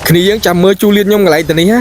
គ្នាយើងចាំមើលជូលៀនខ្ញុំកន្លែងទៅនេះហ៎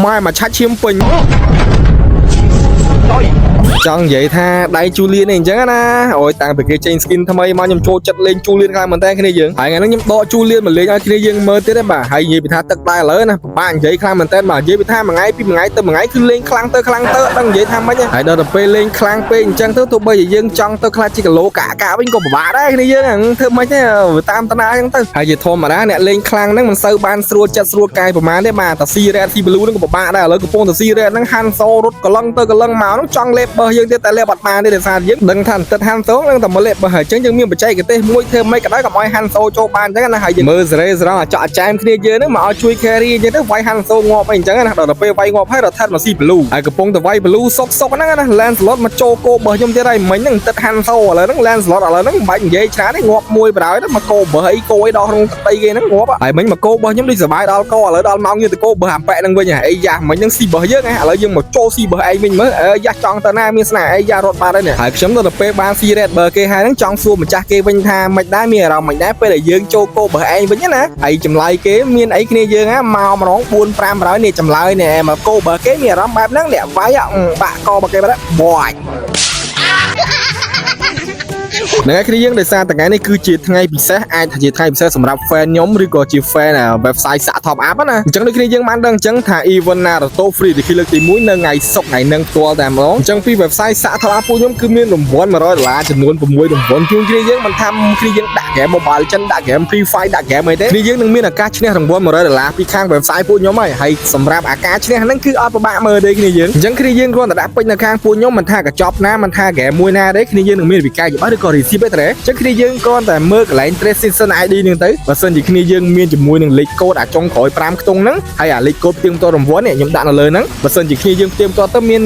ម៉ែមកឆាច់ឈាមពេញចង់និយាយថាដៃជូលៀននេះអញ្ចឹងណាអូយតាំងពីគេចេញ skin ថ្មីមកខ្ញុំចូលចិត្តលេងជូលៀនខ្លាំងមែនតើគ្នាយើងហើយថ្ងៃនេះខ្ញុំដកជូលៀនមកលេងឲ្យគ្នាយើងមើលទៀតទេបាទហើយនិយាយពីថាទឹកដែរឥឡូវណាពិបាកនិយាយខ្លាំងមែនតើបាទនិយាយពីថាមួយថ្ងៃពីមួយថ្ងៃទៅមួយថ្ងៃគឺលេងខ្លាំងទៅដឹងនិយាយថាម៉េចហើយដល់ទៅពេលលេងខ្លាំងពេកអញ្ចឹងទៅទោះបីជាយើងចង់ទៅខ្លាចជាគីឡូកាវិញក៏ពិបាកដែរគ្នាយើងធ្វើម៉េចទេតាមតាណាអញ្ចឹងទៅហើយជាធម្មតាអ្នកលេងខ្លាំងហ្នឹងមិនសូវបានស្រួលចិត្តស្រួលកាយប្រហែលទេបាទតាស៊ីរ៉េតស៊ីបលូហ្នឹងក៏ពិបាកដែរឥឡូវកំពុងតាស៊ីរ៉េតហ្នឹងហាន់សូរត់កលឹងទៅកលឹងមកហ្នឹងចង់លេបបើយើងទៀតតែលេបអត់បានទេដោយសារយើងដឹងថាទឹកហាន់សូនឹងតែមកលេបបើហើយអញ្ចឹងយើងមានបច្ចេកទេសមួយធ្វើម៉េចក៏ដោយកុំឲ្យហាន់សូចូលបានអញ្ចឹងណាហើយយើងមើលសេរីស្រង់អាចក់ចែមគ្នាយើងហ្នឹងមកឲ្យជួយ carry អញ្ចឹងទៅវាយហាន់សូងាប់អីអញ្ចឹងណាដល់ទៅពេលវាយងាប់ហើយរត់ថាត់មកស៊ីបលូហើយកំពុងតែវាយបលូសុកហ្នឹងណា Lancelot មកចូលគោបើខ្ញុំទៀតហើយមិញហ្នឹងទឹកហាន់សូឥឡូវហ្នឹង Lancelot ឥឡូវហ្នឹងមិនបាច់និយាយច្រើនទេងាប់មួយបរោយទៅមកគោបើអីគោអីដល់ក្នុងទឹកដីគេហ្នឹងងាប់ហើយមិញមកគោបើខ្ញុំដូចសប្បាយដល់គោឥឡូវដល់ម៉ោងយើងទៅគោបើអាប៉ែហ្នឹងវិញអីយ៉ាមិញហ្នឹងស៊ីបើយើងឥឡូវយើងមកចូលស៊ីបើឯងវិញមើលយ៉ាចង់ទៅណាមានស្នាអីយ៉ារត់បាត់ហើយនេះហើយខ្ញុំទៅពេលបានស៊ី Red បើគេហើយហ្នឹងចង់សួរម្ចាស់គេវិញថាមិនដែរមានអារម្មណ៍មិនដែរពេលដែលយើងចូលគោបើឯងវិញណាហើយចម្លើយគេមានអីគ្នាយើងហ่าមកម្ដង 4-500 នេះចម្លើយនេះមកគោបើគេមានអារម្មណ៍បែបហ្នឹងអ្នកវាយបាក់កបើគេបាត់បាច់ថ្ងៃគ្នាយើងដោយសារថ្ងៃនេះគឺជាថ្ងៃពិសេសអាចថាជាថ្ងៃពិសេសសម្រាប់ fan ខ្ញុំឬក៏ជា fan website សាក់ top up ណាអញ្ចឹងដូចគ្នាយើងបានដឹងអញ្ចឹងថា event Naruto Free Decade លើកទី1នៅថ្ងៃសុក្រថ្ងៃនឹងផ្ទាល់តែម្ដងអញ្ចឹងពី website សាក់ top up ពួកខ្ញុំគឺមានរង្វាន់$100ចំនួន6រង្វាន់ជូនគ្នាយើងមិនថាគ្នាយើងដាក់ game Mobile Legends ដាក់ game Free Fire ដាក់ game អីទេគ្នាយើងនឹងមានឱកាសឈ្នះរង្វាន់$100ពីខាង website ពួកខ្ញុំហើយសម្រាប់ឱកាសឈ្នះហ្នឹងគឺអត់ពិបាកមើលទេគ្នាយើងអញ្ចឹងគ្នាយើងគ្រាន់តែដាក់ពេញនៅខាងពួកខ្ញុំមិនថាកញ្ចប់ណាមិនថា game មួយណាទេគ្នាយើងនឹងមានវិកាយច្បាស់ឬក៏ receipt ទេអញ្ចឹងគ្នាយើងគ្រាន់តែមើលកន្លែង trace season ID ហ្នឹងទៅបើសិនជាគ្នាយើងមានជាមួយនឹងលេខកូដអាចុងក្រោយ5ខ្ទង់ហ្នឹងហើយអាលេខកូដផ្ទៀងផ្ទាត់រង្វាន់នេះខ្ញុំដាក់នៅលើហ្នឹងបើសិនជាគ្នាយើងផ្ទៀងផ្ទាត់ទៅមាន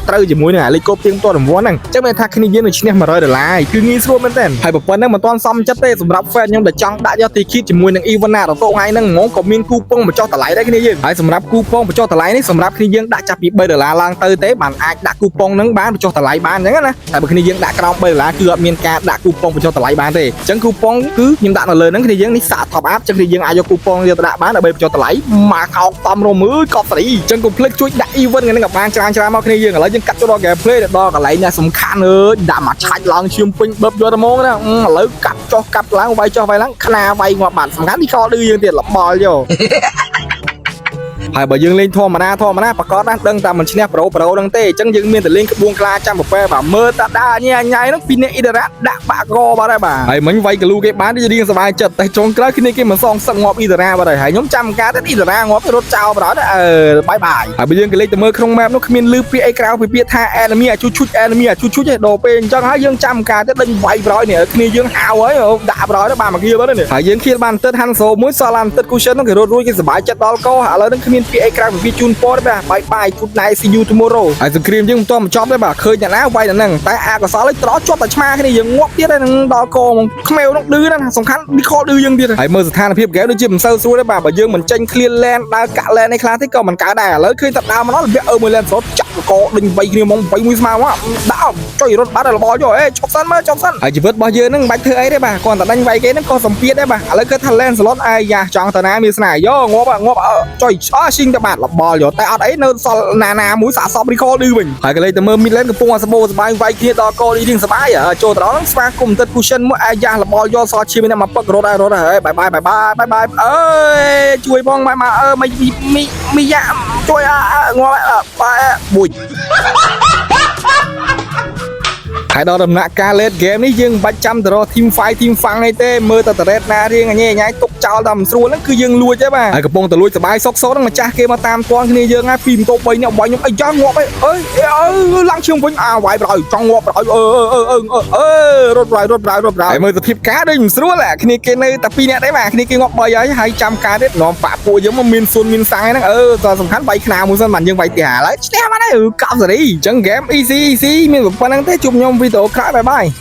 ត្រូវជាមួយនឹងអាលេខកូដផ្ទៀងផ្ទាត់រង្វាន់ហ្នឹងអញ្ចឹងមានថាគ្នាយើងនឹងឈ្នះ$100គឺងាយស្រួលមែនតើហើយប៉ុណ្ណឹងមិនទាន់សមចិត្តទេសម្រាប់ fan ខ្ញុំដែលចង់ដាក់យកទីគីតជាមួយនឹង event Naruto ថ្ងៃហ្នឹងហ្មងក៏មានគូប៉ុងបញ្ចុះតម្លៃដែរគ្នាយើងហើយសម្រាប់គូប៉ុងបញ្ចុះតម្លៃនេះសម្រាប់គ្នាយើងដាក់ចាប់ពី$3ឡើងទៅទេបានអាចដាក់គូប៉ុងហ្នឹងបានបញ្ចុះតម្លៃបានអញ្ចឹងណាតែបើគ្នាយើងដាក់ក្រោម$3គឺអត់មានការដាក់គូប៉ុងបញ្ចុះតម្លៃបានទេអញ្ចឹងគូប៉ុងគឺខ្ញុំដាក់នៅលើហ្នឹងគ្នាយើងនេះសាក top up អញ្ចឹងគ្នាយើងអាចយកគូប៉ុងយកទៅដាក់បានដើម្បីបញ្ចុះតម្លៃមកខោតំរមមើលកប់សេរីអញ្ចឹងកុំភ្លេចជួយដាក់ event ហ្នឹងក៏បានច្រើនមកគ្នាយើងឥឡូវយើងកាត់ចូលដល់ gameplay ដល់កន្លែងនេះសំខាន់ដាក់មកឆាច់ឡើងឈាមពេញបឹបយកទៅហ្មងណាឥឡូវកាត់ចុះកាត់ឡើងវាយចុះវាយឡើងខ្នាវាយងាប់បានសំខាន់នេះខលឌឺយើងទៀតលបល់យកហើយបើយើងលេងធម្មតាប្រកបណាស់ដឹងតែមិនឈ្នះប្រូហ្នឹងទេអញ្ចឹងយើងមានតែលេងក្បួនខ្លាចាំប្រពែបាទមើលតាដាញ៉ៃហ្នឹងពីអ្នកអ៊ីដរ៉ាដាក់បាក់កបាត់ហើយបាទហើយមិញវាយកលូគេបានរៀងសប្បាយចិត្តតែចុងក្រោយគ្នាគេមិនសងសឹកងាប់អ៊ីដរ៉ាបាត់ហើយខ្ញុំចាំការទៅអ៊ីដរ៉ាងាប់រត់ចោលបាត់បាយហើយបើយើងក៏លេងទៅមើលក្នុង map នោះគ្មានលឺពាក្យអីក្រៅពីពាក្យថា enemy អាជុជ enemy អាជុជទេដល់ពេលអញ្ចឹងហើយយើងចាំការទៅដេញវាយប្រយនេះគ្នាយើងហៅហើយដាក់ប្រយទៅបានមកគៀបទៅនេះហើយយើងគៀលបានទឹកហាន់សូមួយសល់បានទឹក cushion ហ្នឹងគេរត់រួចគេសប្បាយចិត្តដល់កោឥឡូវហ្នឹងគ្មានពាក្យអីក្រៅពីជូនពរបាទបាយ good night see you tomorrow ហើយសង្គ្រាមយើងមិនទាន់បញ្ចប់ទេបាទឃើញតែណាវាយតែហ្នឹងតែអាកសលត្រជាប់តែឆ្មាគ្នាយើងងាប់ទៀតហើយនឹងដល់កខ្មៅនោះឌឺណាសំខាន់នេះខលឌឺយើងទៀតហើយមើលស្ថានភាពហ្គេមដូចជាមិនសូវស្រួលទេបាទបើយើងមិនចេញ clear land ដើរកាក់ land ឯខ្លះទេក៏មិនកើតដែរឥឡូវឃើញតែដើរមកដល់របៀបមួយ land ស្រុតចាក់កដេញវាយគ្នាហ្មងវាយមួយស្មើមកដាក់ចុយរត់បាត់ដល់របល់យកឈប់សិនមើលឈប់សិនហើយជីវិតរបស់យើងហ្នឹងមិនបាច់ធ្វើអីទេបាទគ្រាន់តែដេញវាយគេហ្នឹងក៏សំពាធដែរបាទឥឡូវគាត់ថា land ស្លុតអាយ៉ាចង់ទៅណាមានស្នាយកងាប់ចុយស៊ីងទៅបាត់របល់យកតែអត់អីនៅសល់ណាមួយសាកសព recall ឌឺវិញហើយកន្លែងទៅមើល mid lane កំពុងអាសបោសបាយវាយគ្នាដល់កោនេះរៀងសបាយចូលទៅដល់ហ្នឹងស្វាគមន៍ទឹក cushion មួយអាយ៉ារបល់យកសល់ឈាមនេះមកពឹករត់ហើយបាយអើយជួយផងមកមីយ៉ាជួយងាប់បាយបុយហើយដល់ដំណាក់កាល late game នេះយើងមិនបាច់ចាំទៅរក team fight team fang អីទេមើលតែ red ណារៀងញ៉ៃទុកចោលតែមិនស្រួលហ្នឹងគឺយើងលួចទេបាទហើយកំពុងតែលួចសបាយសុកហ្នឹងម្ចាស់គេមកតាមទាន់គ្នាយើងហើយពីបន្ទប់3នាក់បាយខ្ញុំអីយ៉ាងងាប់អើយឡើងឈាមវិញវាយប្រហើយចង់ងាប់ប្រហើយរត់ប្រហើយមើលសភាពការដូចមិនស្រួលគ្នាគេនៅតែ2នាក់ទេបាទគ្នាគេងាប់3ហើយចាំការទៀតនាំប៉ាពួកយើងមកមានស៊ុនមានសាំងហ្នឹងតើសំខាន់បាយខ្នាមួយសិនបានយើងវាយទី5ហើយឈ្នះបានហើយកប់សេរីអញ្ចឹង game easy មានប៉ុណ្្នឹងទេជួបខ្ញុំវីដេអូក្រោយបាយ